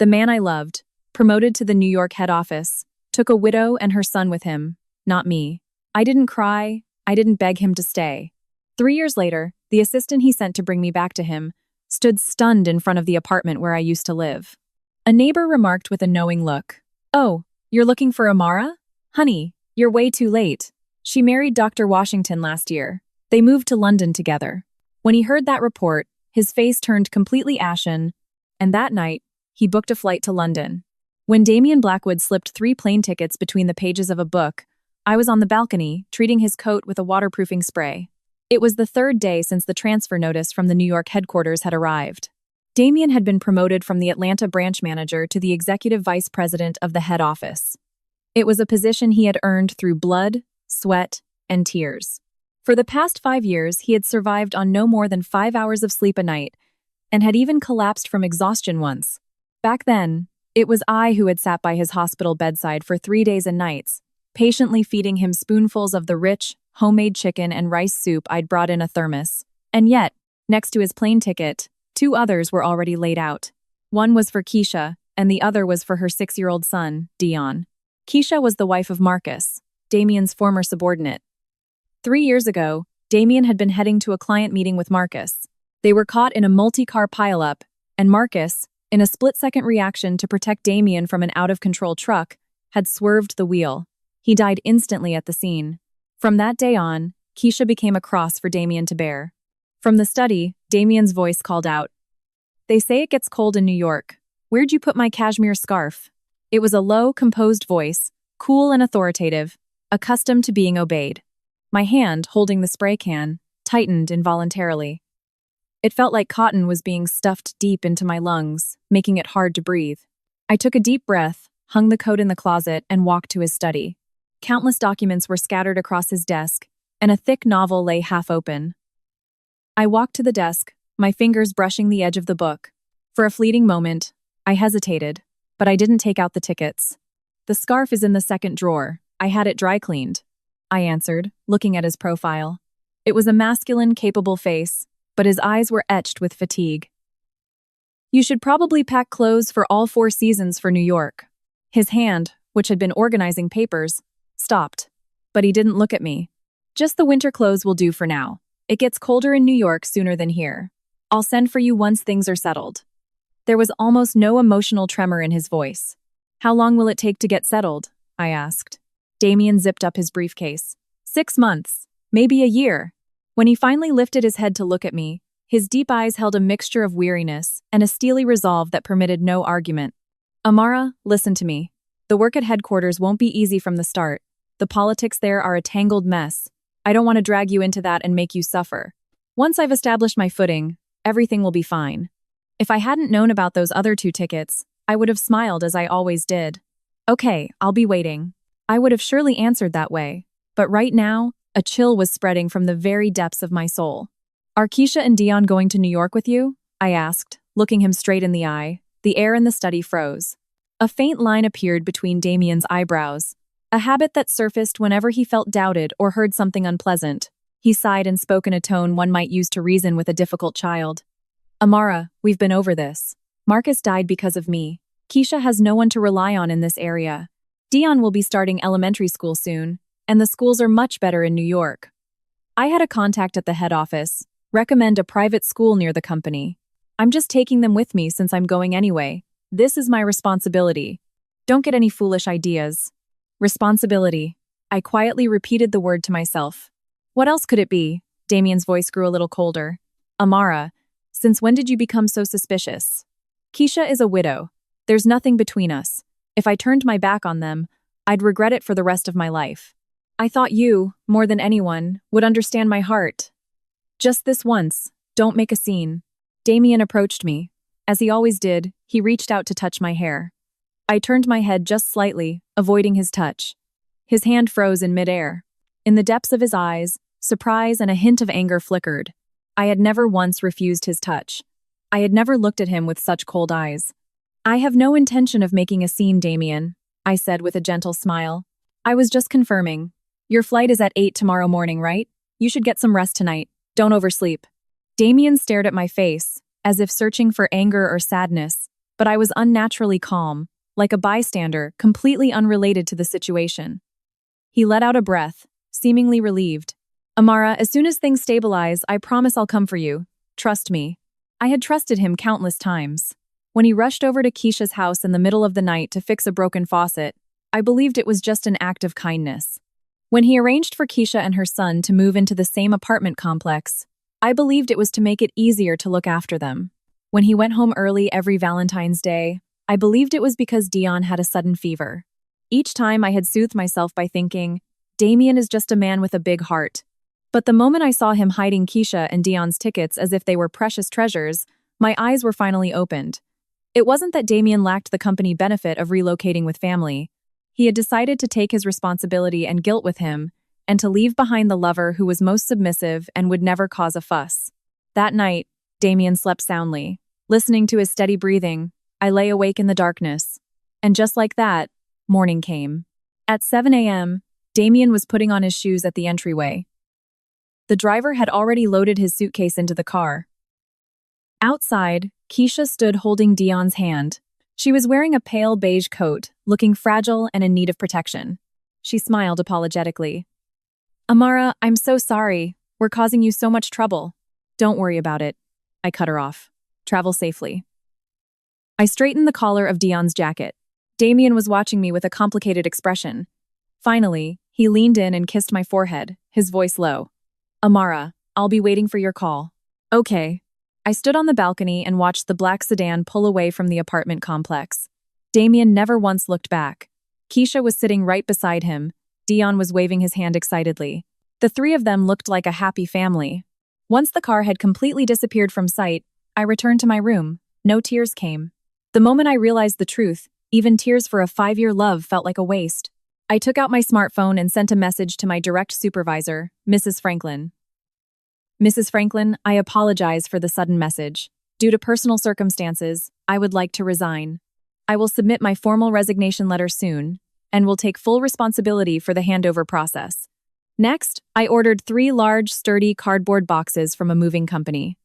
The man I loved, promoted to the New York head office, took a widow and her son with him, not me. I didn't cry, I didn't beg him to stay. 3 years later, the assistant he sent to bring me back to him stood stunned in front of the apartment where I used to live. A neighbor remarked with a knowing look, "Oh, you're looking for Amara? Honey, you're way too late. She married Dr. Washington last year. They moved to London together." When he heard that report, his face turned completely ashen, and that night, he booked a flight to London. When Damian Blackwood slipped 3 plane tickets between the pages of a book, I was on the balcony, treating his coat with a waterproofing spray. It was the 3rd day since the transfer notice from the New York headquarters had arrived. Damian had been promoted from the Atlanta branch manager to the executive vice president of the head office. It was a position he had earned through blood, sweat, and tears. For the past 5 years, he had survived on no more than 5 hours of sleep a night, and had even collapsed from exhaustion once. Back then, it was I who had sat by his hospital bedside for 3 days and nights, patiently feeding him spoonfuls of the rich, homemade chicken and rice soup I'd brought in a thermos. And yet, next to his plane ticket, 2 others were already laid out. One was for Keisha, and the other was for her 6-year-old son, Dion. Keisha was the wife of Marcus, Damian's former subordinate. 3 years ago, Damian had been heading to a client meeting with Marcus. They were caught in a multi-car pileup, and Marcus, in a split-second reaction to protect Damian from an out-of-control truck, had swerved the wheel. He died instantly at the scene. From that day on, Keisha became a cross for Damian to bear. From the study, Damian's voice called out, "They say it gets cold in New York. Where'd you put my cashmere scarf?" It was a low, composed voice, cool and authoritative, accustomed to being obeyed. My hand, holding the spray can, tightened involuntarily. It felt like cotton was being stuffed deep into my lungs, making it hard to breathe. I took a deep breath, hung the coat in the closet, and walked to his study. Countless documents were scattered across his desk, and a thick novel lay half open. I walked to the desk, my fingers brushing the edge of the book. For a fleeting moment, I hesitated, but I didn't take out the tickets. "The scarf is in the second drawer. I had it dry cleaned," I answered, looking at his profile. It was a masculine, capable face, but his eyes were etched with fatigue. "You should probably pack clothes for all 4 seasons for New York." His hand, which had been organizing papers, stopped, but he didn't look at me. "Just the winter clothes will do for now. It gets colder in New York sooner than here. I'll send for you once things are settled." There was almost no emotional tremor in his voice. "How long will it take to get settled?" I asked. Damian zipped up his briefcase. 6 months, maybe a year." When he finally lifted his head to look at me, his deep eyes held a mixture of weariness and a steely resolve that permitted no argument. "Amara, listen to me. The work at headquarters won't be easy from the start. The politics there are a tangled mess. I don't want to drag you into that and make you suffer. Once I've established my footing, everything will be fine." If I hadn't known about those other 2 tickets, I would have smiled as I always did. "Okay, I'll be waiting." I would have surely answered that way, but right now, a chill was spreading from the very depths of my soul. "Are Keisha and Dion going to New York with you?" I asked, looking him straight in the eye. The air in the study froze. A faint line appeared between Damian's eyebrows, a habit that surfaced whenever he felt doubted or heard something unpleasant. He sighed and spoke in a tone one might use to reason with a difficult child. "Amara, we've been over this. Marcus died because of me. Keisha has no one to rely on in this area. Dion will be starting elementary school soon, and the schools are much better in New York. I had a contact at the head office, recommend a private school near the company. I'm just taking them with me since I'm going anyway. This is my responsibility. Don't get any foolish ideas." Responsibility. I quietly repeated the word to myself. "What else could it be?" Damian's voice grew a little colder. "Amara, since when did you become so suspicious? Keisha is a widow. There's nothing between us. If I turned my back on them, I'd regret it for the rest of my life. I thought you, more than anyone, would understand my heart. Just this once, don't make a scene." Damian approached me. As he always did, he reached out to touch my hair. I turned my head just slightly, avoiding his touch. His hand froze in midair. In the depths of his eyes, surprise and a hint of anger flickered. I had never once refused his touch. I had never looked at him with such cold eyes. "I have no intention of making a scene, Damian," I said with a gentle smile. "I was just confirming. Your flight is at 8 tomorrow morning, right? You should get some rest tonight. Don't oversleep." Damian stared at my face, as if searching for anger or sadness. but I was unnaturally calm, like a bystander, completely unrelated to the situation. He let out a breath, seemingly relieved. Amara, as soon as things stabilize, I promise I'll come for you. Trust me. I had trusted him countless times. When he rushed over to Keisha's house in the middle of the night to fix a broken faucet, I believed it was just an act of kindness. When he arranged for Keisha and her son to move into the same apartment complex, I believed it was to make it easier to look after them. When he went home early every Valentine's Day, I believed it was because Dion had a sudden fever. Each time I had soothed myself by thinking, Damien is just a man with a big heart. But the moment I saw him hiding Keisha and Dion's tickets as if they were precious treasures, my eyes were finally opened. It wasn't that Damien lacked the company benefit of relocating with family. He had decided to take his responsibility and guilt with him, and to leave behind the lover who was most submissive and would never cause a fuss. That night, Damien slept soundly. Listening to his steady breathing, I lay awake in the darkness. And just like that, morning came. At 7 a.m., Damien was putting on his shoes at the entryway. The driver had already loaded his suitcase into the car. Outside, Keisha stood holding Dion's hand. She was wearing a pale beige coat, looking fragile and in need of protection. She smiled apologetically. Amara, I'm so sorry. We're causing you so much trouble. Don't worry about it. I cut her off. Travel safely. I straightened the collar of Dion's jacket. Damien was watching me with a complicated expression. Finally, he leaned in and kissed my forehead, his voice low. Amara, I'll be waiting for your call. Okay. I stood on the balcony and watched the black sedan pull away from the apartment complex. Damien never once looked back. Keisha was sitting right beside him. Dion was waving his hand excitedly. The three of them looked like a happy family. Once the car had completely disappeared from sight, I returned to my room. No tears came. The moment I realized the truth, even tears for a 5-year love felt like a waste. I took out my smartphone and sent a message to my direct supervisor, Mrs. Franklin. Mrs. Franklin, I apologize for the sudden message. Due to personal circumstances, I would like to resign. I will submit my formal resignation letter soon, and will take full responsibility for the handover process. Next, I ordered 3 large, sturdy cardboard boxes from a moving company.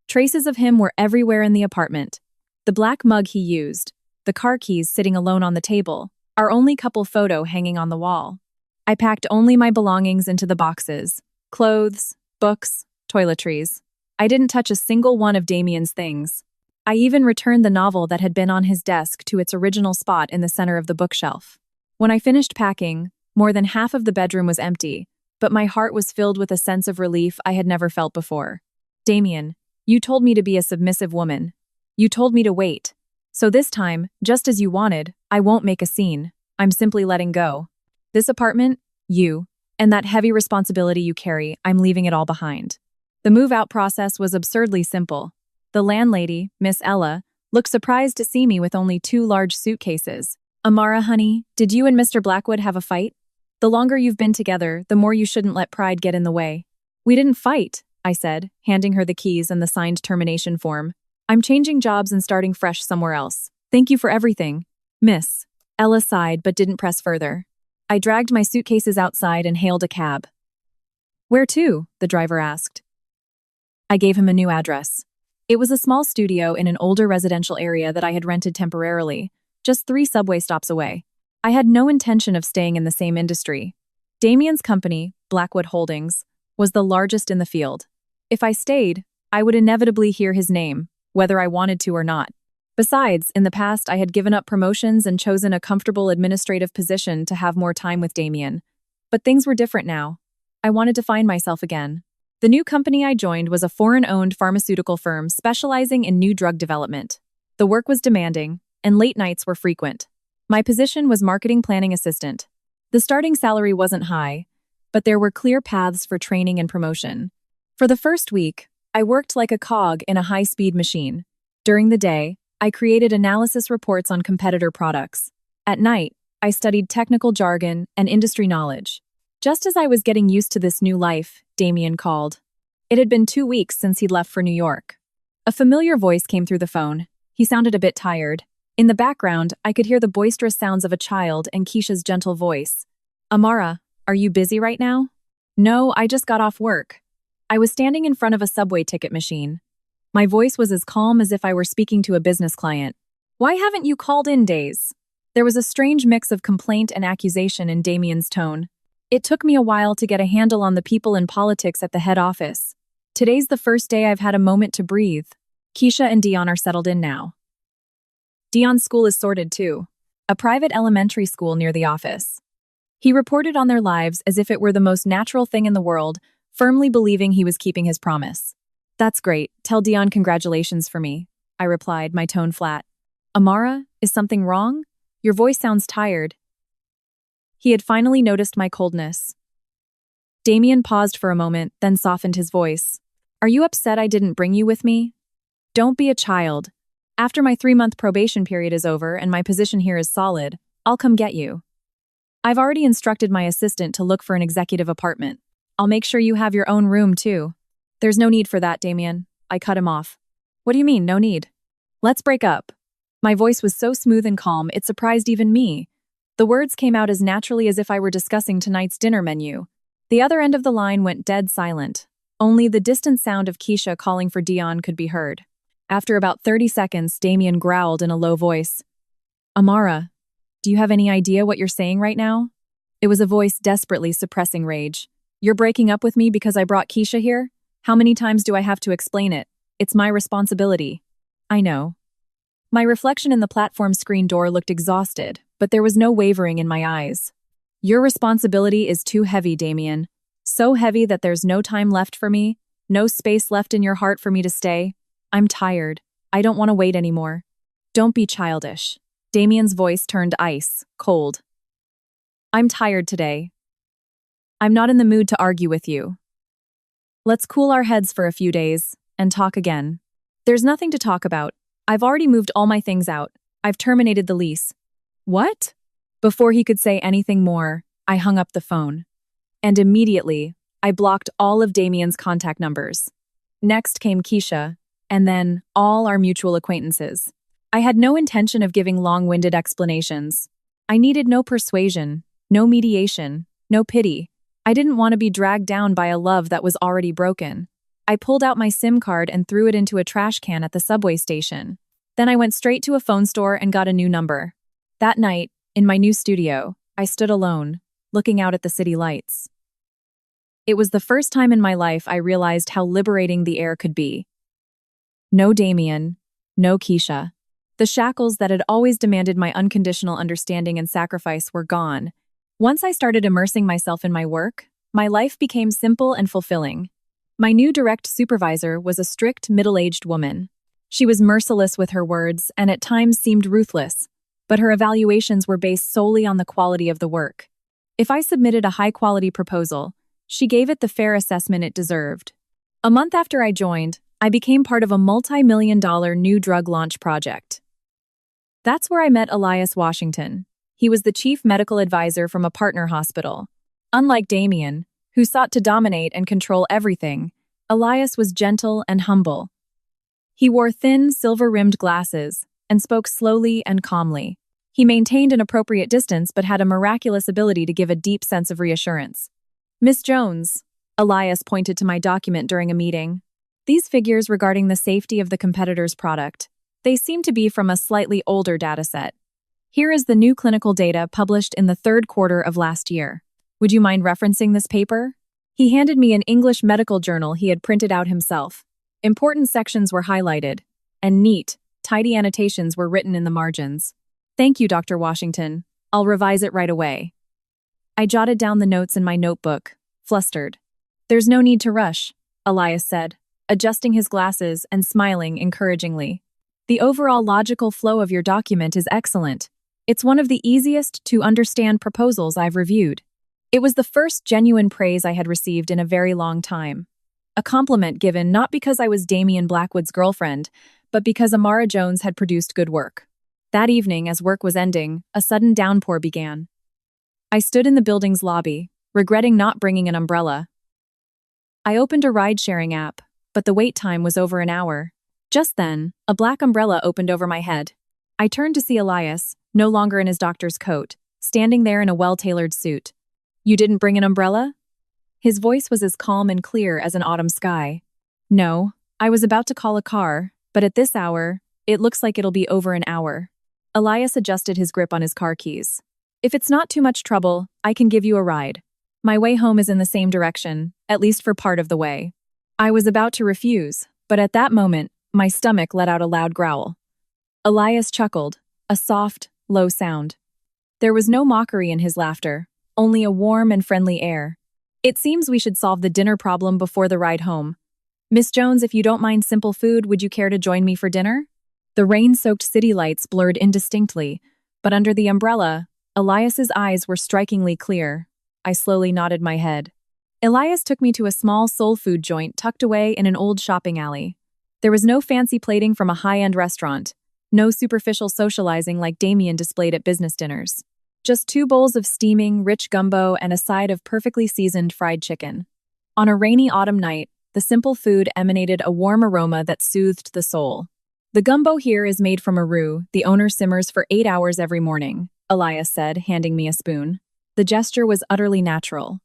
Traces of him were everywhere in the apartment. The black mug he used, the car keys sitting alone on the table, our only couple photo hanging on the wall. I packed only my belongings into the boxes: clothes, books, toiletries. I didn't touch a single one of Damien's things. I even returned the novel that had been on his desk to its original spot in the center of the bookshelf. When I finished packing, more than half of the bedroom was empty, but my heart was filled with a sense of relief I had never felt before. Damien, you told me to be a submissive woman. You told me to wait. So this time, just as you wanted, I won't make a scene. I'm simply letting go. This apartment, you, and that heavy responsibility you carry, I'm leaving it all behind. The move-out process was absurdly simple. The landlady, Miss Ella, looked surprised to see me with only 2 large suitcases. Amara, honey, did you and Mr. Blackwood have a fight? The longer you've been together, the more you shouldn't let pride get in the way. We didn't fight, I said, handing her the keys and the signed termination form. I'm changing jobs and starting fresh somewhere else. Thank you for everything. Miss. Ella sighed but didn't press further. I dragged my suitcases outside and hailed a cab. Where to? The driver asked. I gave him a new address. It was a small studio in an older residential area that I had rented temporarily, just 3 subway stops away. I had no intention of staying in the same industry. Damien's company, Blackwood Holdings, was the largest in the field. If I stayed, I would inevitably hear his name, whether I wanted to or not. Besides, in the past I had given up promotions and chosen a comfortable administrative position to have more time with Damien. But things were different now. I wanted to find myself again. The new company I joined was a foreign-owned pharmaceutical firm specializing in new drug development. The work was demanding, and late nights were frequent. My position was marketing planning assistant. The starting salary wasn't high, but there were clear paths for training and promotion. For the first week, I worked like a cog in a high-speed machine. During the day, I created analysis reports on competitor products. At night, I studied technical jargon and industry knowledge. Just as I was getting used to this new life, Damien called. It had been 2 weeks since he'd left for New York. A familiar voice came through the phone. He sounded a bit tired. In the background, I could hear the boisterous sounds of a child and Keisha's gentle voice. Amara, are you busy right now? No, I just got off work. I was standing in front of a subway ticket machine. My voice was as calm as if I were speaking to a business client. Why haven't you called in days? There was a strange mix of complaint and accusation in Damien's tone. It took me a while to get a handle on the people in politics at the head office. Today's the first day I've had a moment to breathe. Keisha and Dion are settled in now. Dion's school is sorted too. A private elementary school near the office. He reported on their lives as if it were the most natural thing in the world, firmly believing he was keeping his promise. That's great. Tell Dion congratulations for me, I replied, my tone flat. Amara, is something wrong? Your voice sounds tired. He had finally noticed my coldness. Damien paused for a moment, then softened his voice. Are you upset I didn't bring you with me? Don't be a child. After my 3-month probation period is over and my position here is solid, I'll come get you. I've already instructed my assistant to look for an executive apartment. I'll make sure you have your own room, too. There's no need for that, Damien. I cut him off. What do you mean, no need? Let's break up. My voice was so smooth and calm, it surprised even me. The words came out as naturally as if I were discussing tonight's dinner menu. The other end of the line went dead silent. Only the distant sound of Keisha calling for Dion could be heard. After about 30 seconds, Damien growled in a low voice. Amara, do you have any idea what you're saying right now? It was a voice desperately suppressing rage. You're breaking up with me because I brought Keisha here? How many times do I have to explain it? It's my responsibility. I know. My reflection in the platform screen door looked exhausted, but there was no wavering in my eyes. Your responsibility is too heavy, Damien. So heavy that there's no time left for me, no space left in your heart for me to stay. I'm tired. I don't want to wait anymore. Don't be childish. Damien's voice turned ice, cold. I'm tired today. I'm not in the mood to argue with you. Let's cool our heads for a few days and talk again. There's nothing to talk about. I've already moved all my things out. I've terminated the lease. What? Before he could say anything more, I hung up the phone. And immediately, I blocked all of Damien's contact numbers. Next came Keisha, and then all our mutual acquaintances. I had no intention of giving long-winded explanations. I needed no persuasion, no mediation, no pity. I didn't want to be dragged down by a love that was already broken. I pulled out my SIM card and threw it into a trash can at the subway station. Then I went straight to a phone store and got a new number. That night, in my new studio, I stood alone, looking out at the city lights. It was the first time in my life I realized how liberating the air could be. No Damien, no Keisha. The shackles that had always demanded my unconditional understanding and sacrifice were gone. Once I started immersing myself in my work, my life became simple and fulfilling. My new direct supervisor was a strict, middle-aged woman. She was merciless with her words and at times seemed ruthless, but her evaluations were based solely on the quality of the work. If I submitted a high-quality proposal, she gave it the fair assessment it deserved. A month after I joined, I became part of a multi-million-dollar new drug launch project. That's where I met Elias Washington. He was the chief medical advisor from a partner hospital. Unlike Damien, who sought to dominate and control everything, Elias was gentle and humble. He wore thin, silver-rimmed glasses and spoke slowly and calmly. He maintained an appropriate distance but had a miraculous ability to give a deep sense of reassurance. Miss Jones, Elias pointed to my document during a meeting. These figures regarding the safety of the competitor's product, they seem to be from a slightly older dataset. Here is the new clinical data published in the 3rd quarter of last year. Would you mind referencing this paper? He handed me an English medical journal he had printed out himself. Important sections were highlighted, and neat, tidy annotations were written in the margins. Thank you, Dr. Washington. I'll revise it right away. I jotted down the notes in my notebook, flustered. There's no need to rush, Elias said, adjusting his glasses and smiling encouragingly. The overall logical flow of your document is excellent. It's one of the easiest to understand proposals I've reviewed. It was the first genuine praise I had received in a very long time. A compliment given not because I was Damien Blackwood's girlfriend, but because Amara Jones had produced good work. That evening, as work was ending, a sudden downpour began. I stood in the building's lobby, regretting not bringing an umbrella. I opened a ride-sharing app, but the wait time was over an hour. Just then, a black umbrella opened over my head. I turned to see Elias, no longer in his doctor's coat, standing there in a well-tailored suit. You didn't bring an umbrella? His voice was as calm and clear as an autumn sky. No, I was about to call a car, but at this hour, it looks like it'll be over an hour. Elias adjusted his grip on his car keys. If it's not too much trouble, I can give you a ride. My way home is in the same direction, at least for part of the way. I was about to refuse, but at that moment, my stomach let out a loud growl. Elias chuckled, a soft, low sound. There was no mockery in his laughter, only a warm and friendly air. It seems we should solve the dinner problem before the ride home. Miss Jones, if you don't mind simple food, would you care to join me for dinner? The rain-soaked city lights blurred indistinctly, but under the umbrella, Elias's eyes were strikingly clear. I slowly nodded my head. Elias took me to a small soul food joint tucked away in an old shopping alley. There was no fancy plating from a high-end restaurant, no superficial socializing like Damien displayed at business dinners. Just 2 bowls of steaming, rich gumbo and a side of perfectly seasoned fried chicken. On a rainy autumn night, the simple food emanated a warm aroma that soothed the soul. The gumbo here is made from a roux the owner simmers for 8 hours every morning, Elias said, handing me a spoon. The gesture was utterly natural.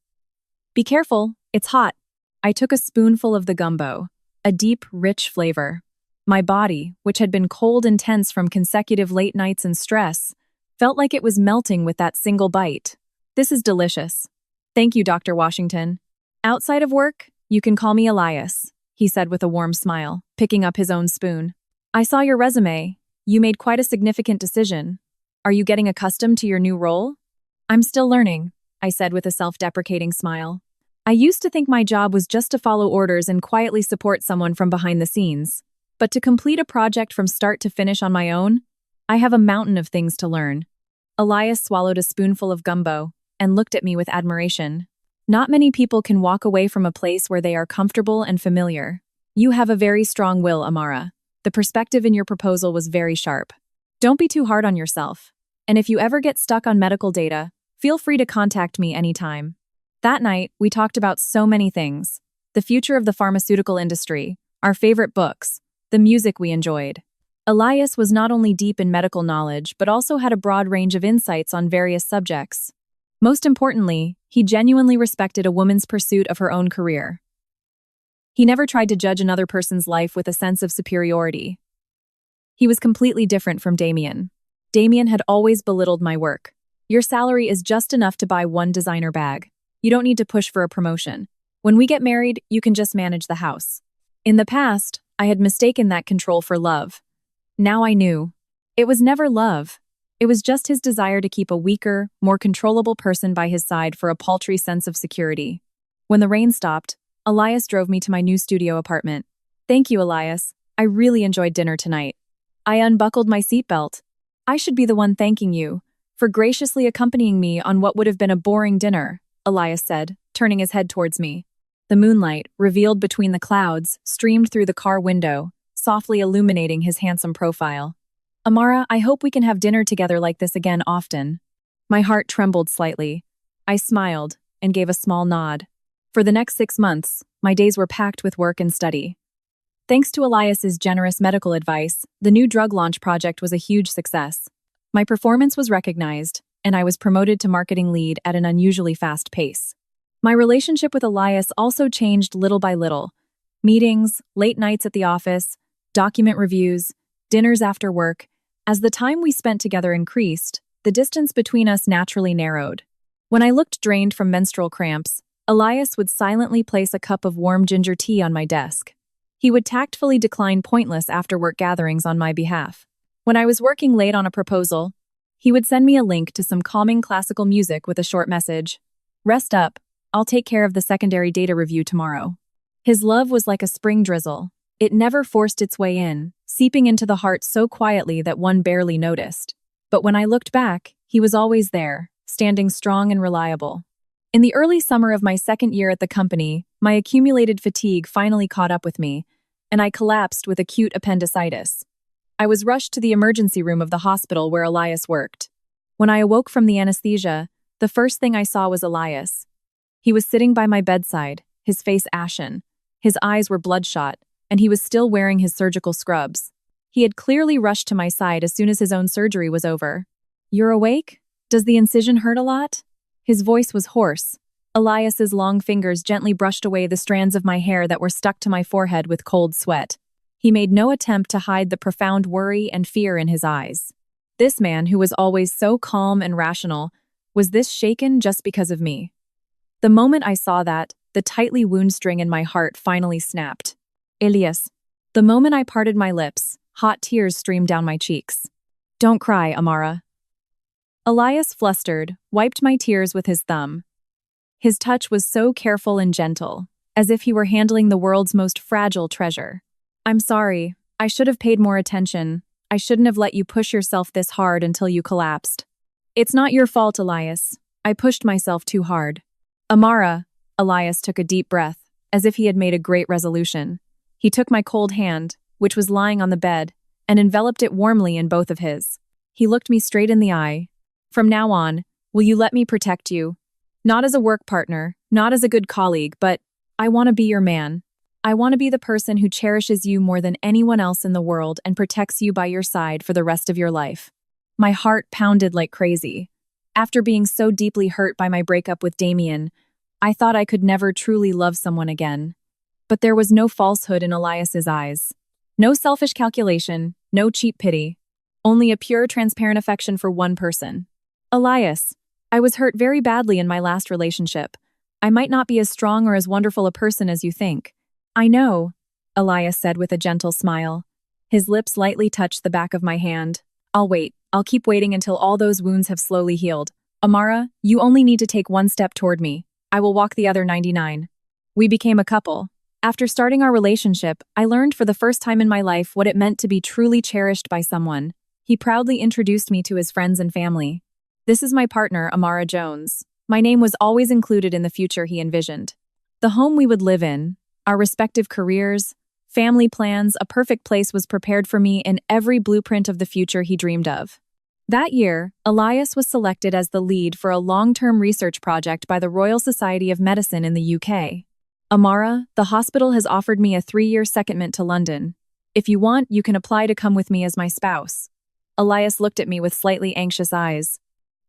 Be careful, it's hot. I took a spoonful of the gumbo, a deep, rich flavor. My body, which had been cold and tense from consecutive late nights and stress, felt like it was melting with that single bite. This is delicious. Thank you, Dr. Washington. Outside of work, you can call me Elias, he said with a warm smile, picking up his own spoon. I saw your resume. You made quite a significant decision. Are you getting accustomed to your new role? I'm still learning, I said with a self-deprecating smile. I used to think my job was just to follow orders and quietly support someone from behind the scenes. But to complete a project from start to finish on my own, I have a mountain of things to learn. Elias swallowed a spoonful of gumbo and looked at me with admiration. Not many people can walk away from a place where they are comfortable and familiar. You have a very strong will, Amara. The perspective in your proposal was very sharp. Don't be too hard on yourself. And if you ever get stuck on medical data, feel free to contact me anytime. That night, we talked about so many things. The future of the pharmaceutical industry, our favorite books, the music we enjoyed. Elias was not only deep in medical knowledge, but also had a broad range of insights on various subjects. Most importantly, he genuinely respected a woman's pursuit of her own career. He never tried to judge another person's life with a sense of superiority. He was completely different from Damien. Damien had always belittled my work. Your salary is just enough to buy one designer bag. You don't need to push for a promotion. When we get married, you can just manage the house. In the past, I had mistaken that control for love. Now I knew. It was never love. It was just his desire to keep a weaker, more controllable person by his side for a paltry sense of security. When the rain stopped, Elias drove me to my new studio apartment. Thank you, Elias. I really enjoyed dinner tonight. I unbuckled my seatbelt. I should be the one thanking you for graciously accompanying me on what would have been a boring dinner, Elias said, turning his head towards me. The moonlight, revealed between the clouds, streamed through the car window, softly illuminating his handsome profile. Amara, I hope we can have dinner together like this again often. My heart trembled slightly. I smiled and gave a small nod. For the next 6 months, my days were packed with work and study. Thanks to Elias's generous medical advice, the new drug launch project was a huge success. My performance was recognized, and I was promoted to marketing lead at an unusually fast pace. My relationship with Elias also changed little by little. Meetings, late nights at the office, document reviews, dinners after work. As the time we spent together increased, the distance between us naturally narrowed. When I looked drained from menstrual cramps, Elias would silently place a cup of warm ginger tea on my desk. He would tactfully decline pointless after-work gatherings on my behalf. When I was working late on a proposal, he would send me a link to some calming classical music with a short message. Rest up, I'll take care of the secondary data review tomorrow. His love was like a spring drizzle. It never forced its way in, seeping into the heart so quietly that one barely noticed. But when I looked back, he was always there, standing strong and reliable. In the early summer of my second year at the company, my accumulated fatigue finally caught up with me, and I collapsed with acute appendicitis. I was rushed to the emergency room of the hospital where Elias worked. When I awoke from the anesthesia, the first thing I saw was Elias. He was sitting by my bedside, his face ashen. His eyes were bloodshot, and he was still wearing his surgical scrubs. He had clearly rushed to my side as soon as his own surgery was over. You're awake? Does the incision hurt a lot? His voice was hoarse. Elias's long fingers gently brushed away the strands of my hair that were stuck to my forehead with cold sweat. He made no attempt to hide the profound worry and fear in his eyes. This man, who was always so calm and rational, was this shaken just because of me? The moment I saw that, the tightly wound string in my heart finally snapped. Elias. The moment I parted my lips, hot tears streamed down my cheeks. Don't cry, Amara. Elias, flustered, wiped my tears with his thumb. His touch was so careful and gentle, as if he were handling the world's most fragile treasure. I'm sorry. I should have paid more attention. I shouldn't have let you push yourself this hard until you collapsed. It's not your fault, Elias. I pushed myself too hard. Amara. Elias took a deep breath, as if he had made a great resolution. He took my cold hand, which was lying on the bed, and enveloped it warmly in both of his. He looked me straight in the eye. From now on, will you let me protect you? Not as a work partner, not as a good colleague, but I want to be your man. I want to be the person who cherishes you more than anyone else in the world and protects you by your side for the rest of your life. My heart pounded like crazy. After being so deeply hurt by my breakup with Damien, I thought I could never truly love someone again. But there was no falsehood in Elias's eyes. No selfish calculation, no cheap pity. Only a pure, transparent affection for one person. Elias, I was hurt very badly in my last relationship. I might not be as strong or as wonderful a person as you think. I know, Elias said with a gentle smile. His lips lightly touched the back of my hand. I'll wait. I'll keep waiting until all those wounds have slowly healed. Amara, you only need to take one step toward me. I will walk the other 99. We became a couple. After starting our relationship, I learned for the first time in my life what it meant to be truly cherished by someone. He proudly introduced me to his friends and family. This is my partner, Amara Jones. My name was always included in the future he envisioned. The home we would live in, our respective careers, family plans, a perfect place was prepared for me in every blueprint of the future he dreamed of. That year, Elias was selected as the lead for a long-term research project by the Royal Society of Medicine in the UK. Amara, the hospital has offered me a 3-year secondment to London. If you want, you can apply to come with me as my spouse. Elias looked at me with slightly anxious eyes.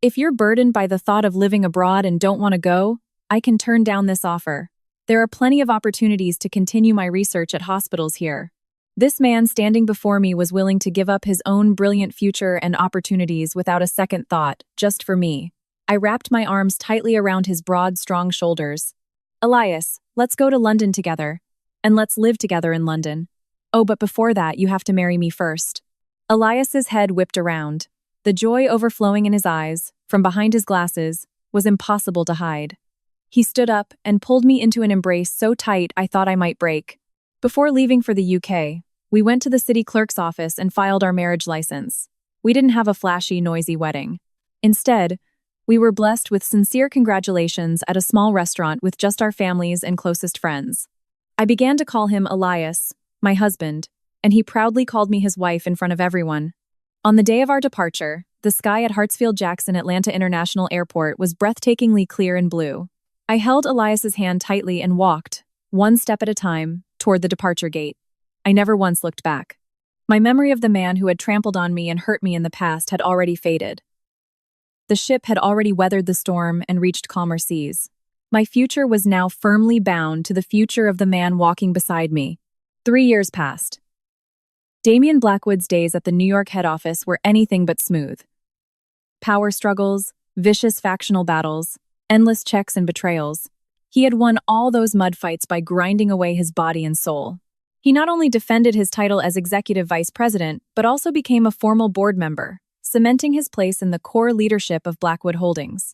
If you're burdened by the thought of living abroad and don't want to go, I can turn down this offer. There are plenty of opportunities to continue my research at hospitals here. This man standing before me was willing to give up his own brilliant future and opportunities without a second thought, just for me. I wrapped my arms tightly around his broad, strong shoulders. Elias, let's go to London together. And let's live together in London. Oh, but before that, you have to marry me first. Elias's head whipped around. The joy overflowing in his eyes, from behind his glasses, was impossible to hide. He stood up and pulled me into an embrace so tight I thought I might break. Before leaving for the UK, we went to the city clerk's office and filed our marriage license. We didn't have a flashy, noisy wedding. Instead, we were blessed with sincere congratulations at a small restaurant with just our families and closest friends. I began to call him Elias, my husband, and he proudly called me his wife in front of everyone. On the day of our departure, the sky at Hartsfield-Jackson Atlanta International Airport was breathtakingly clear and blue. I held Elias's hand tightly and walked, one step at a time, toward the departure gate. I never once looked back. My memory of the man who had trampled on me and hurt me in the past had already faded. The ship had already weathered the storm and reached calmer seas. My future was now firmly bound to the future of the man walking beside me. 3 years passed. Damien Blackwood's days at the New York head office were anything but smooth. Power struggles, vicious factional battles, endless checks and betrayals. He had won all those mud fights by grinding away his body and soul. He not only defended his title as executive vice president, but also became a formal board member, cementing his place in the core leadership of Blackwood Holdings.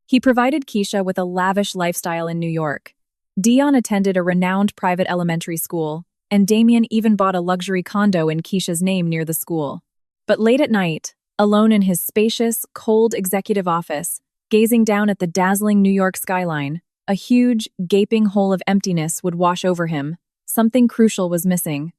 He provided Keisha with a lavish lifestyle in New York. Dion attended a renowned private elementary school, and Damien even bought a luxury condo in Keisha's name near the school. But late at night, alone in his spacious, cold executive office, gazing down at the dazzling New York skyline, a huge, gaping hole of emptiness would wash over him. Something crucial was missing.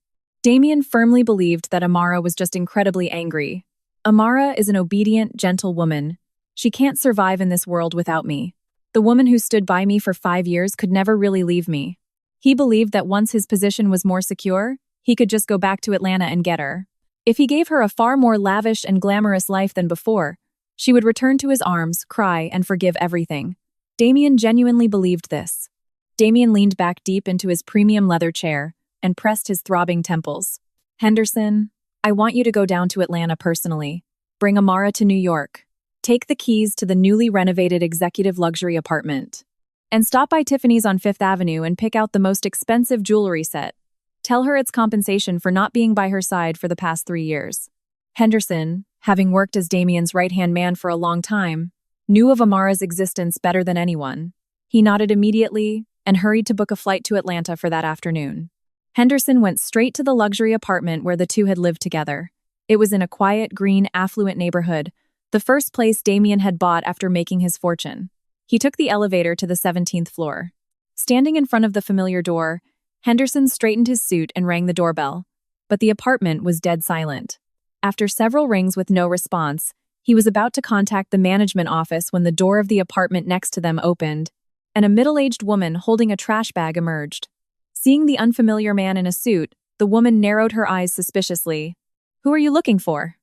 Damien firmly believed that Amara was just incredibly angry. Amara is an obedient, gentle woman. She can't survive in this world without me. The woman who stood by me for 5 years could never really leave me. He believed that once his position was more secure, he could just go back to Atlanta and get her. If he gave her a far more lavish and glamorous life than before, she would return to his arms, cry, and forgive everything. Damien genuinely believed this. Damien leaned back deep into his premium leather chair and pressed his throbbing temples. Henderson, I want you to go down to Atlanta personally. Bring Amara to New York. Take the keys to the newly renovated executive luxury apartment. And stop by Tiffany's on Fifth Avenue and pick out the most expensive jewelry set. Tell her it's compensation for not being by her side for the past 3 years. Henderson, having worked as Damien's right-hand man for a long time, knew of Amara's existence better than anyone. He nodded immediately and hurried to book a flight to Atlanta for that afternoon. Henderson went straight to the luxury apartment where the two had lived together. It was in a quiet, green, affluent neighborhood, the first place Damien had bought after making his fortune. He took the elevator to the 17th floor. Standing in front of the familiar door, Henderson straightened his suit and rang the doorbell. But the apartment was dead silent. After several rings with no response, he was about to contact the management office when the door of the apartment next to them opened, and a middle-aged woman holding a trash bag emerged. Seeing the unfamiliar man in a suit, the woman narrowed her eyes suspiciously. "Who are you looking for?"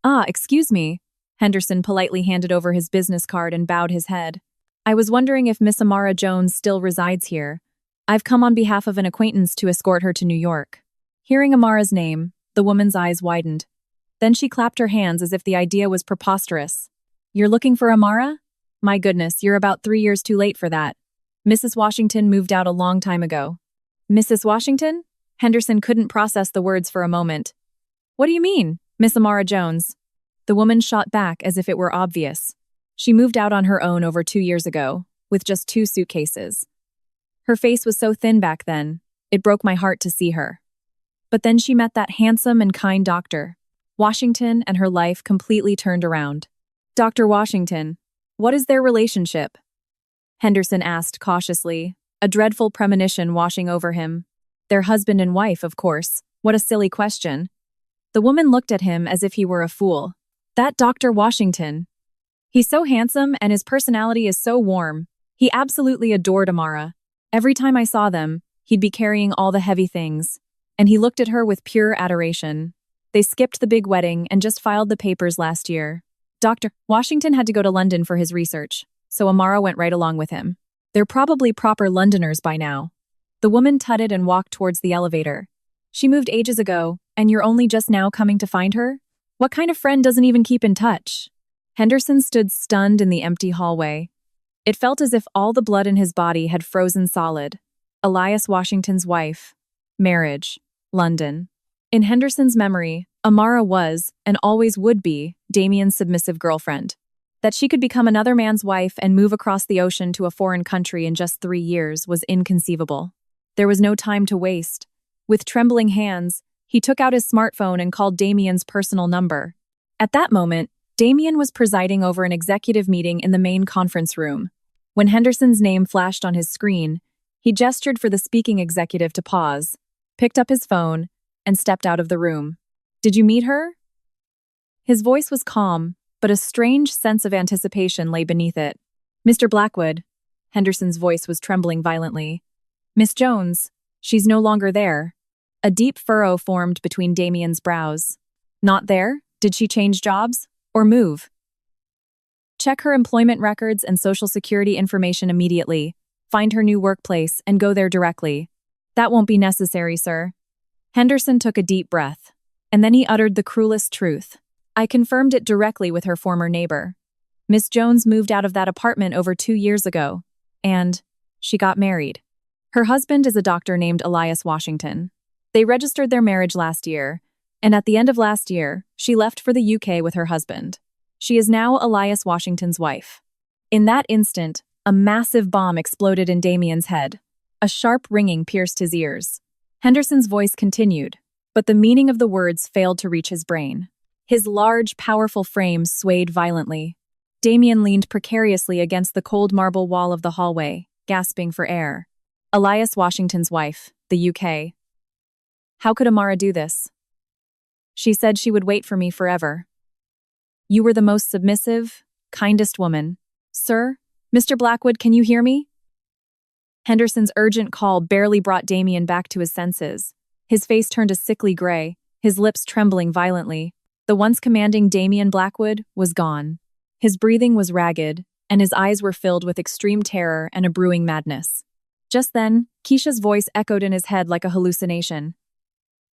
"Ah, excuse me." Henderson politely handed over his business card and bowed his head. "I was wondering if Miss Amara Jones still resides here. I've come on behalf of an acquaintance to escort her to New York." Hearing Amara's name, the woman's eyes widened. Then she clapped her hands as if the idea was preposterous. "You're looking for Amara? My goodness, you're about 3 years too late for that. Mrs. Washington moved out a long time ago." "Mrs. Washington?" Henderson couldn't process the words for a moment. "What do you mean, Miss Amara Jones?" The woman shot back as if it were obvious. She moved out on her own over 2 years ago, with just 2 suitcases. Her face was so thin back then, it broke my heart to see her. But then she met that handsome and kind doctor, Washington, and her life completely turned around. "Dr. Washington, what is their relationship?" Henderson asked cautiously, a dreadful premonition washing over him. "Their husband and wife, of course. What a silly question." The woman looked at him as if he were a fool. "That Dr. Washington. He's so handsome and his personality is so warm. He absolutely adored Amara. Every time I saw them, he'd be carrying all the heavy things. And he looked at her with pure adoration. They skipped the big wedding and just filed the papers last year. Dr. Washington had to go to London for his research, so Amara went right along with him. They're probably proper Londoners by now." The woman tutted and walked towards the elevator. "She moved ages ago, and you're only just now coming to find her? What kind of friend doesn't even keep in touch?" Henderson stood stunned in the empty hallway. It felt as if all the blood in his body had frozen solid. Elias Washington's wife. Marriage. London. In Henderson's memory, Amara was, and always would be, Damien's submissive girlfriend. That she could become another man's wife and move across the ocean to a foreign country in just 3 years was inconceivable. There was no time to waste. With trembling hands, he took out his smartphone and called Damien's personal number. At that moment, Damien was presiding over an executive meeting in the main conference room. When Henderson's name flashed on his screen, he gestured for the speaking executive to pause, picked up his phone, and stepped out of the room. "Did you meet her?" His voice was calm, but a strange sense of anticipation lay beneath it. "Mr. Blackwood." Henderson's voice was trembling violently. "Miss Jones, she's no longer there." A deep furrow formed between Damien's brows. "Not there? Did she change jobs? Or move?" "Check her employment records and social security information immediately. Find her new workplace and go there directly." "That won't be necessary, sir." Henderson took a deep breath, and then he uttered the cruelest truth. "I confirmed it directly with her former neighbor. Miss Jones moved out of that apartment over 2 years ago, and she got married. Her husband is a doctor named Elias Washington. They registered their marriage last year, and at the end of last year, she left for the UK with her husband. She is now Elias Washington's wife." In that instant, a massive bomb exploded in Damien's head. A sharp ringing pierced his ears. Henderson's voice continued, but the meaning of the words failed to reach his brain. His large, powerful frame swayed violently. Damien leaned precariously against the cold marble wall of the hallway, gasping for air. Elias Washington's wife, the UK. How could Amara do this? She said she would wait for me forever. You were the most submissive, kindest woman. Sir, Mr. Blackwood, can you hear me? Henderson's urgent call barely brought Damien back to his senses. His face turned a sickly gray, his lips trembling violently. The once commanding Damien Blackwood was gone. His breathing was ragged, and his eyes were filled with extreme terror and a brewing madness. Just then, Keisha's voice echoed in his head like a hallucination.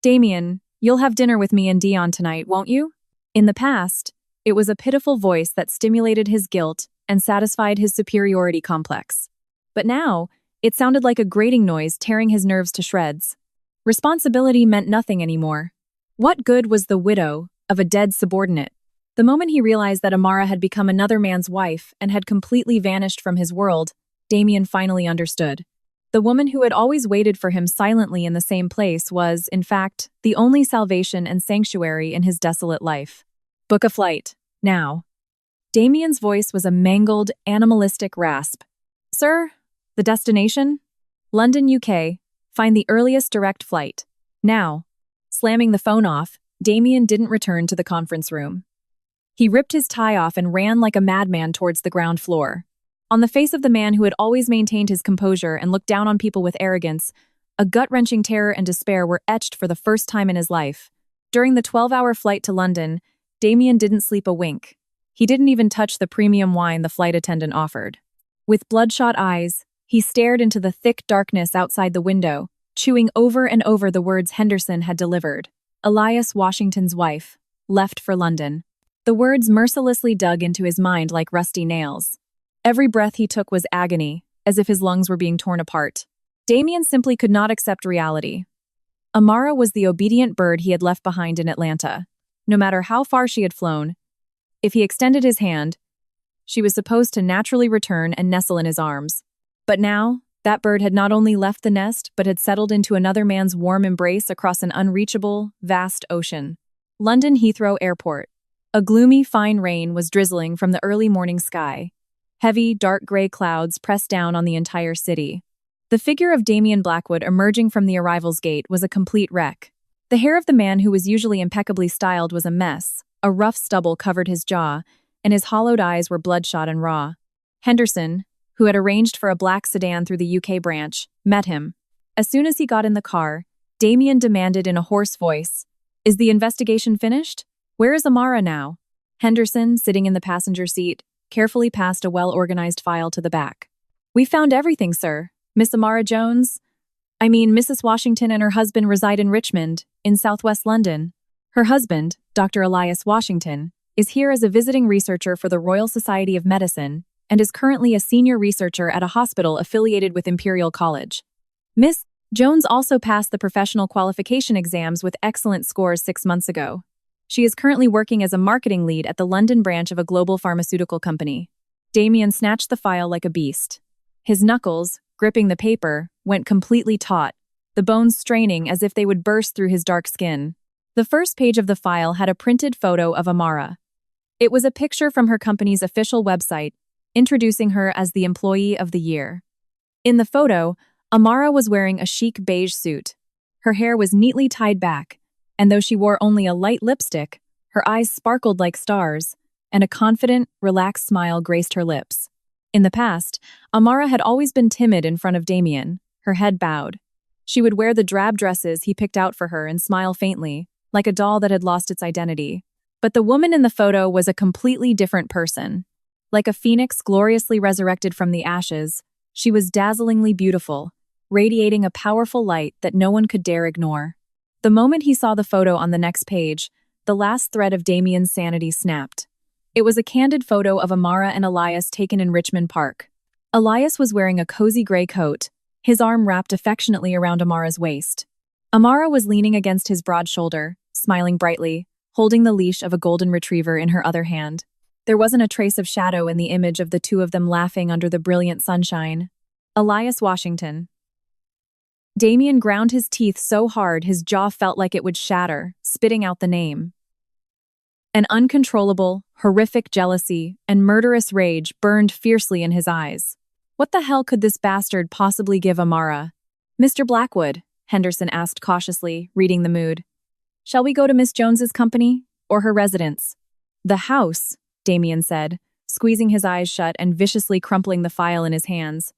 "Damien, you'll have dinner with me and Dion tonight, won't you?" In the past, It was a pitiful voice that stimulated his guilt and satisfied his superiority complex. But now, it sounded like a grating noise tearing his nerves to shreds. Responsibility meant nothing anymore. What good was the widow of a dead subordinate? The moment he realized that Amara had become another man's wife and had completely vanished from his world, Damien finally understood. The woman who had always waited for him silently in the same place was, in fact, the only salvation and sanctuary in his desolate life. Book a flight, now. Damien's voice was a mangled, animalistic rasp. Sir, the destination? London, UK. Find the earliest direct flight. Now. Slamming the phone off, Damien didn't return to the conference room. He ripped his tie off and ran like a madman towards the ground floor. On the face of the man who had always maintained his composure and looked down on people with arrogance, a gut-wrenching terror and despair were etched for the first time in his life. During the 12-hour flight to London, Damien didn't sleep a wink. He didn't even touch the premium wine the flight attendant offered. With bloodshot eyes, he stared into the thick darkness outside the window, chewing over and over the words Henderson had delivered. Elias Washington's wife, left for London. The words mercilessly dug into his mind like rusty nails. Every breath he took was agony, as if his lungs were being torn apart. Damien simply could not accept reality. Amara was the obedient bird he had left behind in Atlanta. No matter how far she had flown, if he extended his hand, she was supposed to naturally return and nestle in his arms. But now, that bird had not only left the nest, but had settled into another man's warm embrace across an unreachable, vast ocean. London Heathrow Airport. A gloomy, fine rain was drizzling from the early morning sky. Heavy, dark gray clouds pressed down on the entire city. The figure of Damien Blackwood emerging from the arrivals gate was a complete wreck. The hair of the man who was usually impeccably styled was a mess. A rough stubble covered his jaw, and his hollowed eyes were bloodshot and raw. Henderson, who had arranged for a black sedan through the UK branch, met him. As soon as he got in the car, Damien demanded in a hoarse voice, "Is the investigation finished? Where is Amara now?" Henderson, sitting in the passenger seat, carefully passed a well-organized file to the back. "We found everything, sir. Miss Amara Jones, Mrs. Washington and her husband reside in Richmond, in southwest London. Her husband, Dr. Elias Washington, is here as a visiting researcher for the Royal Society of Medicine and is currently a senior researcher at a hospital affiliated with Imperial College. Miss Jones also passed the professional qualification exams with excellent scores 6 months ago. She is currently working as a marketing lead at the London branch of a global pharmaceutical company." Damien snatched the file like a beast. His knuckles, gripping the paper, went completely taut, the bones straining as if they would burst through his dark skin. The first page of the file had a printed photo of Amara. It was a picture from her company's official website, introducing her as the Employee of the Year. In the photo, Amara was wearing a chic beige suit. Her hair was neatly tied back, and though she wore only a light lipstick, her eyes sparkled like stars, and a confident, relaxed smile graced her lips. In the past, Amara had always been timid in front of Damien, her head bowed. She would wear the drab dresses he picked out for her and smile faintly, like a doll that had lost its identity. But the woman in the photo was a completely different person. Like a phoenix gloriously resurrected from the ashes, she was dazzlingly beautiful, radiating a powerful light that no one could dare ignore. The moment he saw the photo on the next page, the last thread of Damien's sanity snapped. It was a candid photo of Amara and Elias taken in Richmond Park. Elias was wearing a cozy gray coat, his arm wrapped affectionately around Amara's waist. Amara was leaning against his broad shoulder, smiling brightly, holding the leash of a golden retriever in her other hand. There wasn't a trace of shadow in the image of the two of them laughing under the brilliant sunshine. Elias Washington. Damien ground his teeth so hard his jaw felt like it would shatter, spitting out the name. An uncontrollable, horrific jealousy and murderous rage burned fiercely in his eyes. What the hell could this bastard possibly give Amara? "Mr. Blackwood," Henderson asked cautiously, reading the mood. "Shall we go to Miss Jones's company, or her residence?" "The house," Damien said, squeezing his eyes shut and viciously crumpling the file in his hands.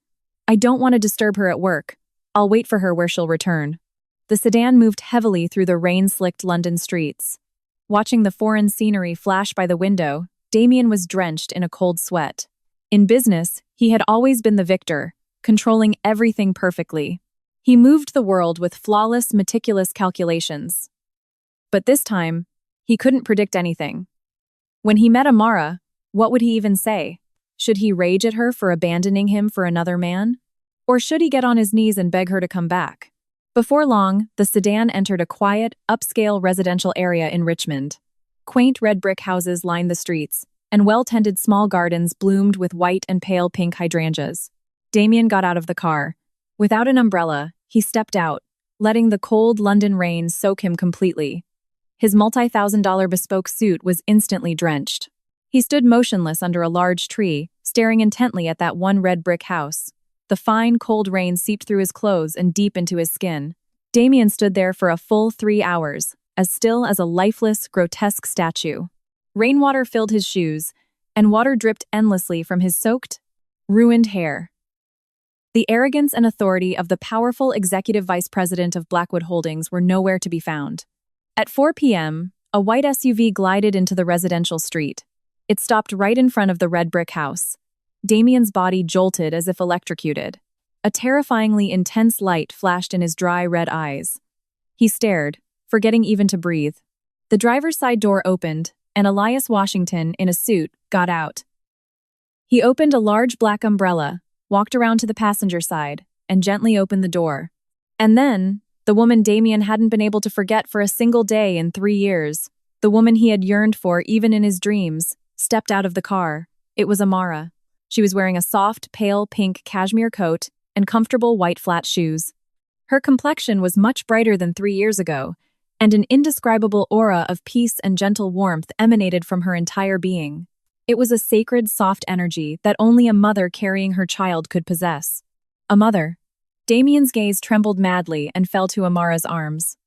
"I don't want to disturb her at work. I'll wait for her where she'll return." The sedan moved heavily through the rain-slicked London streets. Watching the foreign scenery flash by the window, Damien was drenched in a cold sweat. In business, he had always been the victor, controlling everything perfectly. He moved the world with flawless, meticulous calculations. But this time, he couldn't predict anything. When he met Amara, what would he even say? Should he rage at her for abandoning him for another man? Or should he get on his knees and beg her to come back? Before long, the sedan entered a quiet, upscale residential area in Richmond. Quaint red brick houses lined the streets, and well-tended small gardens bloomed with white and pale pink hydrangeas. Damien got out of the car. Without an umbrella, he stepped out, letting the cold London rain soak him completely. His multi-thousand-dollar bespoke suit was instantly drenched. He stood motionless under a large tree, staring intently at that one red brick house. The fine, cold rain seeped through his clothes and deep into his skin. Damien stood there for a full 3 hours, as still as a lifeless, grotesque statue. Rainwater filled his shoes, and water dripped endlessly from his soaked, ruined hair. The arrogance and authority of the powerful executive vice president of Blackwood Holdings were nowhere to be found. At 4 p.m., a white SUV glided into the residential street. It stopped right in front of the red brick house. Damien's body jolted as if electrocuted. A terrifyingly intense light flashed in his dry red eyes. He stared, forgetting even to breathe. The driver's side door opened, and Elias Washington, in a suit, got out. He opened a large black umbrella, walked around to the passenger side, and gently opened the door. And then, the woman Damien hadn't been able to forget for a single day in 3 years, the woman he had yearned for even in his dreams, stepped out of the car. It was Amara. She was wearing a soft, pale pink cashmere coat and comfortable white flat shoes. Her complexion was much brighter than 3 years ago, and an indescribable aura of peace and gentle warmth emanated from her entire being. It was a sacred, soft energy that only a mother carrying her child could possess. A mother. Damien's gaze trembled madly and fell to Amara's arms.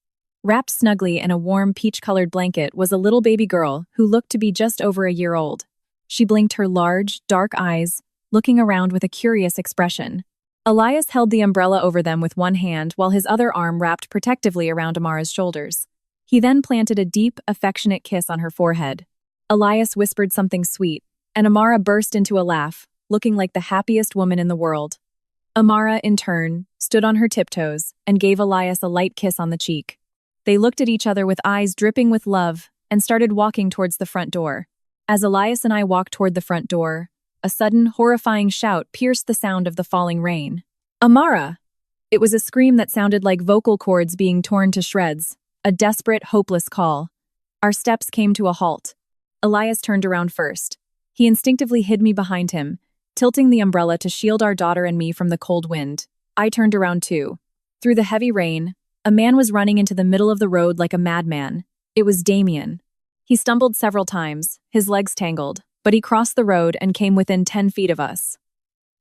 Wrapped snugly in a warm peach-colored blanket was a little baby girl who looked to be just over a year old. She blinked her large, dark eyes, looking around with a curious expression. Elias held the umbrella over them with one hand while his other arm wrapped protectively around Amara's shoulders. He then planted a deep, affectionate kiss on her forehead. Elias whispered something sweet, and Amara burst into a laugh, looking like the happiest woman in the world. Amara, in turn, stood on her tiptoes and gave Elias a light kiss on the cheek. They looked at each other with eyes dripping with love and started walking towards the front door. As Elias and I walked toward the front door, a sudden, horrifying shout pierced the sound of the falling rain. "Amara!" It was a scream that sounded like vocal cords being torn to shreds, a desperate, hopeless call. Our steps came to a halt. Elias turned around first. He instinctively hid me behind him, tilting the umbrella to shield our daughter and me from the cold wind. I turned around too. Through the heavy rain, a man was running into the middle of the road like a madman. It was Damien. He stumbled several times, his legs tangled, but he crossed the road and came within 10 feet of us.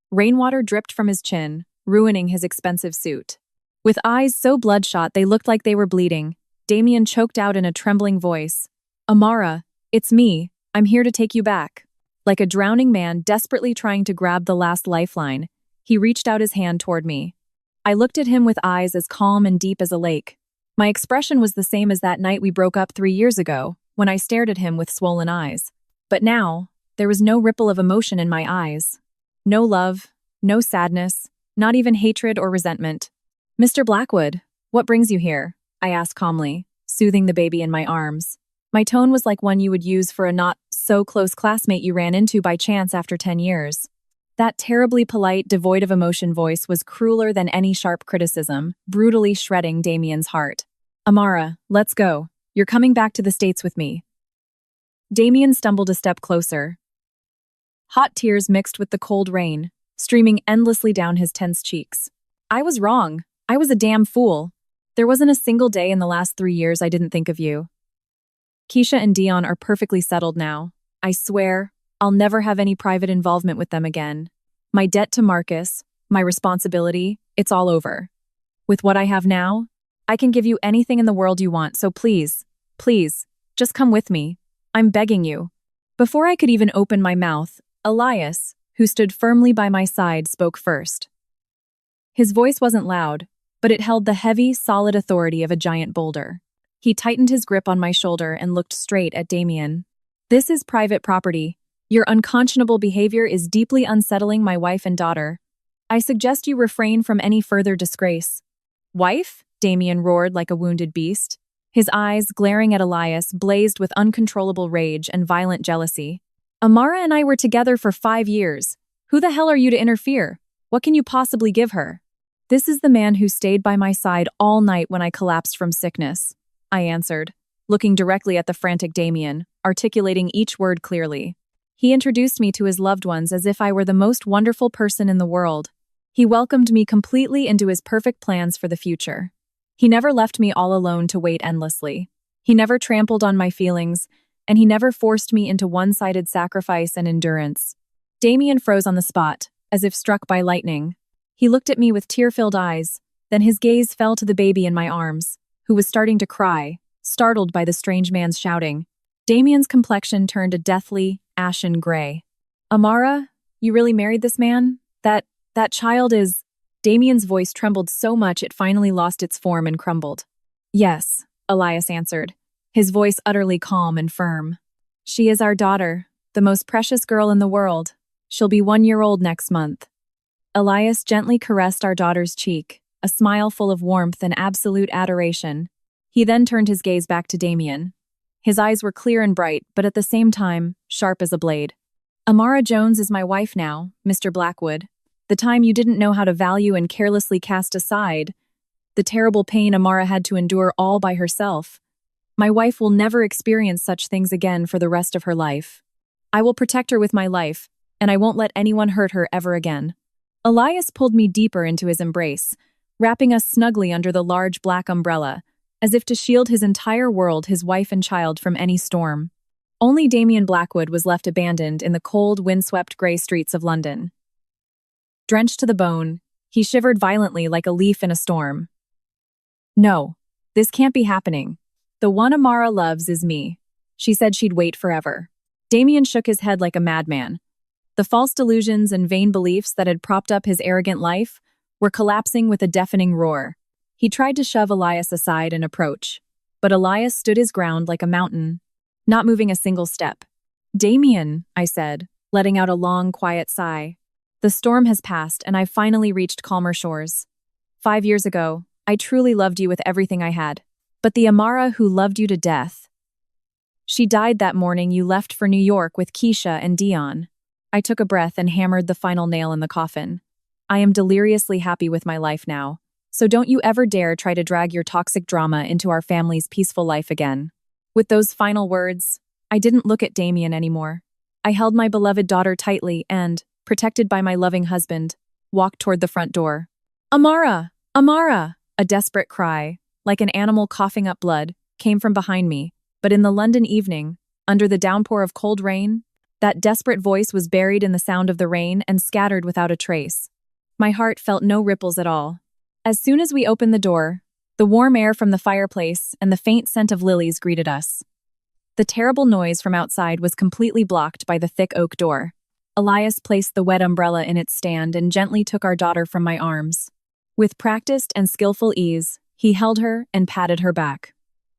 Rainwater dripped from his chin, ruining his expensive suit. With eyes so bloodshot they looked like they were bleeding, Damien choked out in a trembling voice, "Amara, it's me. I'm here to take you back." Like a drowning man desperately trying to grab the last lifeline, he reached out his hand toward me. I looked at him with eyes as calm and deep as a lake. My expression was the same as that night we broke up 3 years ago, when I stared at him with swollen eyes. But now, there was no ripple of emotion in my eyes. No love, no sadness, not even hatred or resentment. "Mr. Blackwood, what brings you here?" I asked calmly, soothing the baby in my arms. My tone was like one you would use for a not-so-close classmate you ran into by chance after 10 years. That terribly polite, devoid of emotion voice was crueler than any sharp criticism, brutally shredding Damien's heart. "Amara, let's go. You're coming back to the States with me." Damien stumbled a step closer. Hot tears mixed with the cold rain, streaming endlessly down his tense cheeks. "I was wrong. I was a damn fool. There wasn't a single day in the last 3 years I didn't think of you. Keisha and Dion are perfectly settled now. I swear, I'll never have any private involvement with them again. My debt to Marcus, my responsibility, it's all over. With what I have now, I can give you anything in the world you want, so please, please, just come with me. I'm begging you." Before I could even open my mouth, Elias, who stood firmly by my side, spoke first. His voice wasn't loud, but it held the heavy, solid authority of a giant boulder. He tightened his grip on my shoulder and looked straight at Damien. "This is private property. Your unconscionable behavior is deeply unsettling my wife and daughter. I suggest you refrain from any further disgrace." "Wife?" Damien roared like a wounded beast. His eyes, glaring at Elias, blazed with uncontrollable rage and violent jealousy. Amara and I were together for 5 years. Who the hell are you to interfere? What can you possibly give her? This is the man who stayed by my side all night when I collapsed from sickness, I answered, looking directly at the frantic Damien, articulating each word clearly. He introduced me to his loved ones as if I were the most wonderful person in the world. He welcomed me completely into his perfect plans for the future. He never left me all alone to wait endlessly. He never trampled on my feelings, and he never forced me into one-sided sacrifice and endurance. Damien froze on the spot, as if struck by lightning. He looked at me with tear-filled eyes, then his gaze fell to the baby in my arms, who was starting to cry, startled by the strange man's shouting. Damien's complexion turned a deathly, ashen gray. Amara, you really married this man? That child is… Damien's voice trembled so much it finally lost its form and crumbled. Yes, Elias answered, his voice utterly calm and firm. She is our daughter, the most precious girl in the world. She'll be 1 year old next month. Elias gently caressed our daughter's cheek, a smile full of warmth and absolute adoration. He then turned his gaze back to Damien. His eyes were clear and bright, but at the same time, sharp as a blade. Amara Jones is my wife now, Mr. Blackwood. The time you didn't know how to value and carelessly cast aside, the terrible pain Amara had to endure all by herself. My wife will never experience such things again for the rest of her life. I will protect her with my life, and I won't let anyone hurt her ever again. Elias pulled me deeper into his embrace, wrapping us snugly under the large black umbrella, as if to shield his entire world, his wife and child, from any storm. Only Damien Blackwood was left abandoned in the cold, windswept grey streets of London. Drenched to the bone, he shivered violently like a leaf in a storm. No, this can't be happening. The one Amara loves is me. She said she'd wait forever. Damien shook his head like a madman. The false delusions and vain beliefs that had propped up his arrogant life were collapsing with a deafening roar. He tried to shove Elias aside and approach, but Elias stood his ground like a mountain, not moving a single step. Damien, I said, letting out a long, quiet sigh. The storm has passed, and I've finally reached calmer shores. 5 years ago, I truly loved you with everything I had. But the Amara who loved you to death. She died that morning you left for New York with Keisha and Dion. I took a breath and hammered the final nail in the coffin. I am deliriously happy with my life now, so don't you ever dare try to drag your toxic drama into our family's peaceful life again. With those final words, I didn't look at Damien anymore. I held my beloved daughter tightly and, protected by my loving husband, walked toward the front door. Amara! Amara! A desperate cry, like an animal coughing up blood, came from behind me, but in the London evening, under the downpour of cold rain, that desperate voice was buried in the sound of the rain and scattered without a trace. My heart felt no ripples at all. As soon as we opened the door, the warm air from the fireplace and the faint scent of lilies greeted us. The terrible noise from outside was completely blocked by the thick oak door. Elias placed the wet umbrella in its stand and gently took our daughter from my arms. With practiced and skillful ease, he held her and patted her back.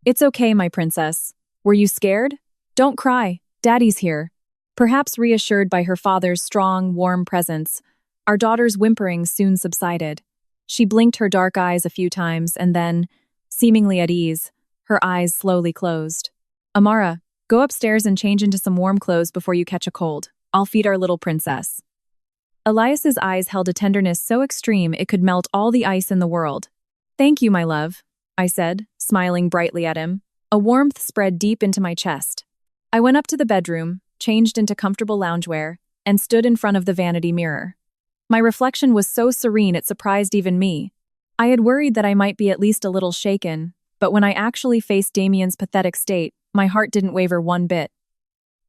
It's okay, my princess. Were you scared? Don't cry. Daddy's here. Perhaps reassured by her father's strong, warm presence, our daughter's whimpering soon subsided. She blinked her dark eyes a few times and then, seemingly at ease, her eyes slowly closed. Amara, go upstairs and change into some warm clothes before you catch a cold. I'll feed our little princess. Elias's eyes held a tenderness so extreme it could melt all the ice in the world. Thank you, my love, I said, smiling brightly at him. A warmth spread deep into my chest. I went up to the bedroom, changed into comfortable loungewear, and stood in front of the vanity mirror. My reflection was so serene it surprised even me. I had worried that I might be at least a little shaken, but when I actually faced Damien's pathetic state, my heart didn't waver one bit.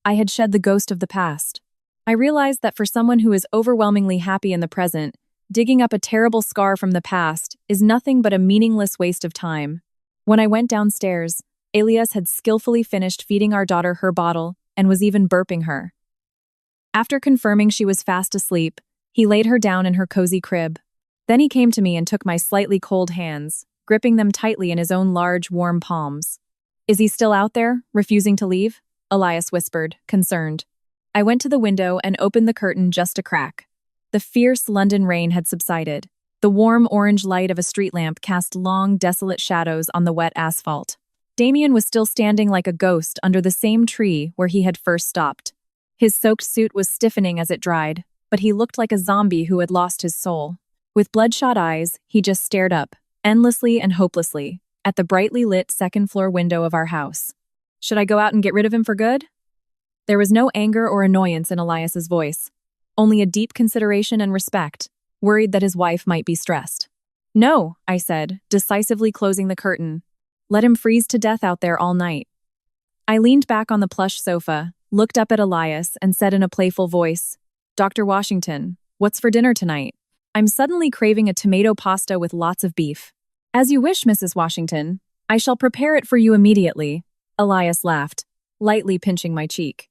I had shed the ghost of the past. I realized that for someone who is overwhelmingly happy in the present, digging up a terrible scar from the past is nothing but a meaningless waste of time. When I went downstairs, Elias had skillfully finished feeding our daughter her bottle and was even burping her. After confirming she was fast asleep, he laid her down in her cozy crib. Then he came to me and took my slightly cold hands, gripping them tightly in his own large, warm palms. Is he still out there, refusing to leave? Elias whispered, concerned. I went to the window and opened the curtain just a crack. The fierce London rain had subsided. The warm orange light of a street lamp cast long, desolate shadows on the wet asphalt. Damien was still standing like a ghost under the same tree where he had first stopped. His soaked suit was stiffening as it dried, but he looked like a zombie who had lost his soul. With bloodshot eyes, he just stared up, endlessly and hopelessly, at the brightly lit second-floor window of our house. Should I go out and get rid of him for good? There was no anger or annoyance in Elias's voice, only a deep consideration and respect, worried that his wife might be stressed. No, I said, decisively closing the curtain. Let him freeze to death out there all night. I leaned back on the plush sofa, looked up at Elias, and said in a playful voice, Dr. Washington, what's for dinner tonight? I'm suddenly craving a tomato pasta with lots of beef. As you wish, Mrs. Washington. I shall prepare it for you immediately. Elias laughed, lightly pinching my cheek.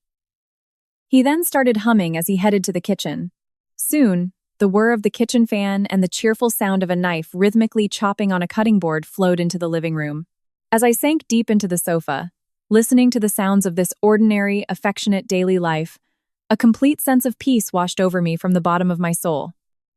He then started humming as he headed to the kitchen. Soon, the whir of the kitchen fan and the cheerful sound of a knife rhythmically chopping on a cutting board flowed into the living room. As I sank deep into the sofa, listening to the sounds of this ordinary, affectionate daily life, a complete sense of peace washed over me from the bottom of my soul.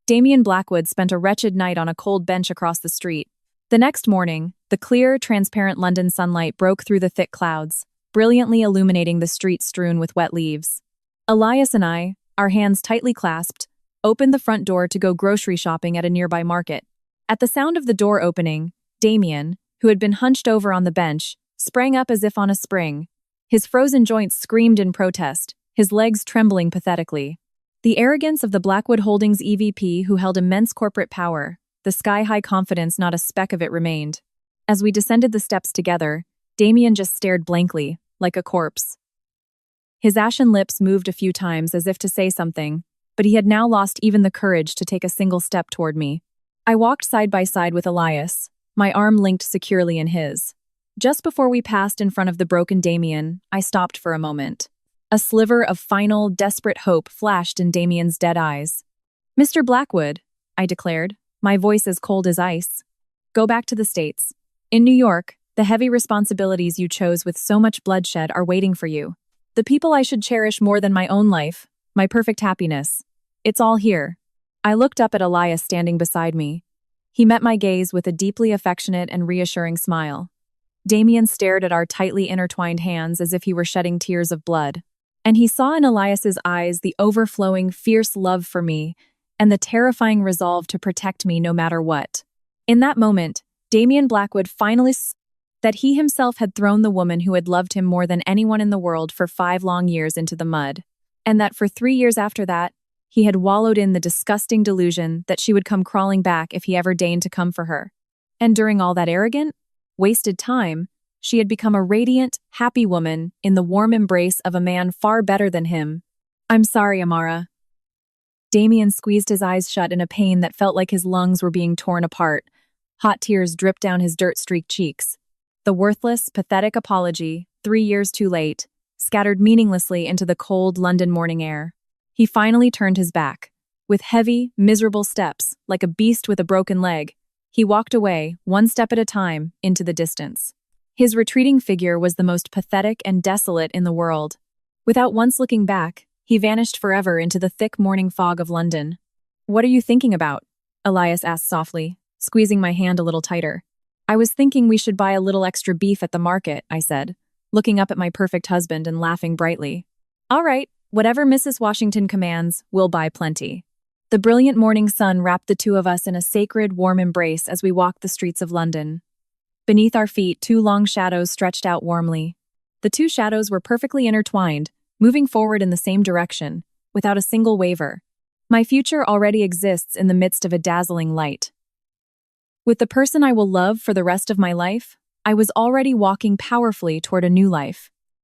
Damien Blackwood spent a wretched night on a cold bench across the street. The next morning, the clear, transparent London sunlight broke through the thick clouds, brilliantly illuminating the street strewn with wet leaves. Elias and I, our hands tightly clasped, opened the front door to go grocery shopping at a nearby market. At the sound of the door opening, Damien, who had been hunched over on the bench, sprang up as if on a spring. His frozen joints screamed in protest, his legs trembling pathetically. The arrogance of the Blackwood Holdings EVP who held immense corporate power, the sky-high confidence not a speck of it remained. As we descended the steps together, Damien just stared blankly, like a corpse. His ashen lips moved a few times as if to say something, but he had now lost even the courage to take a single step toward me. I walked side by side with Elias, my arm linked securely in his. Just before we passed in front of the broken Damien, I stopped for a moment. A sliver of final, desperate hope flashed in Damien's dead eyes. Mr. Blackwood, I declared, my voice as cold as ice. Go back to the States. In New York, the heavy responsibilities you chose with so much bloodshed are waiting for you. The people I should cherish more than my own life, my perfect happiness. It's all here. I looked up at Elias standing beside me. He met my gaze with a deeply affectionate and reassuring smile. Damien stared at our tightly intertwined hands as if he were shedding tears of blood. And he saw in Elias's eyes the overflowing, fierce love for me and the terrifying resolve to protect me no matter what. In that moment, Damien Blackwood finally saw that he himself had thrown the woman who had loved him more than anyone in the world for 5 long years into the mud, and that for 3 years after that, he had wallowed in the disgusting delusion that she would come crawling back if he ever deigned to come for her. And during all that arrogant, wasted time, she had become a radiant, happy woman in the warm embrace of a man far better than him. I'm sorry, Amara. Damien squeezed his eyes shut in a pain that felt like his lungs were being torn apart. Hot tears dripped down his dirt-streaked cheeks. The worthless, pathetic apology, 3 years too late, scattered meaninglessly into the cold London morning air. He finally turned his back. With heavy, miserable steps, like a beast with a broken leg, he walked away, one step at a time, into the distance. His retreating figure was the most pathetic and desolate in the world. Without once looking back, he vanished forever into the thick morning fog of London. What are you thinking about? Elias asked softly, squeezing my hand a little tighter. I was thinking we should buy a little extra beef at the market, I said, looking up at my perfect husband and laughing brightly. All right, whatever Mrs. Washington commands, we'll buy plenty. The brilliant morning sun wrapped the two of us in a sacred, warm embrace as we walked the streets of London. Beneath our feet, 2 long shadows stretched out warmly. The 2 shadows were perfectly intertwined, moving forward in the same direction, without a single waver. My future already exists in the midst of a dazzling light. With the person I will love for the rest of my life, I was already walking powerfully toward a new life.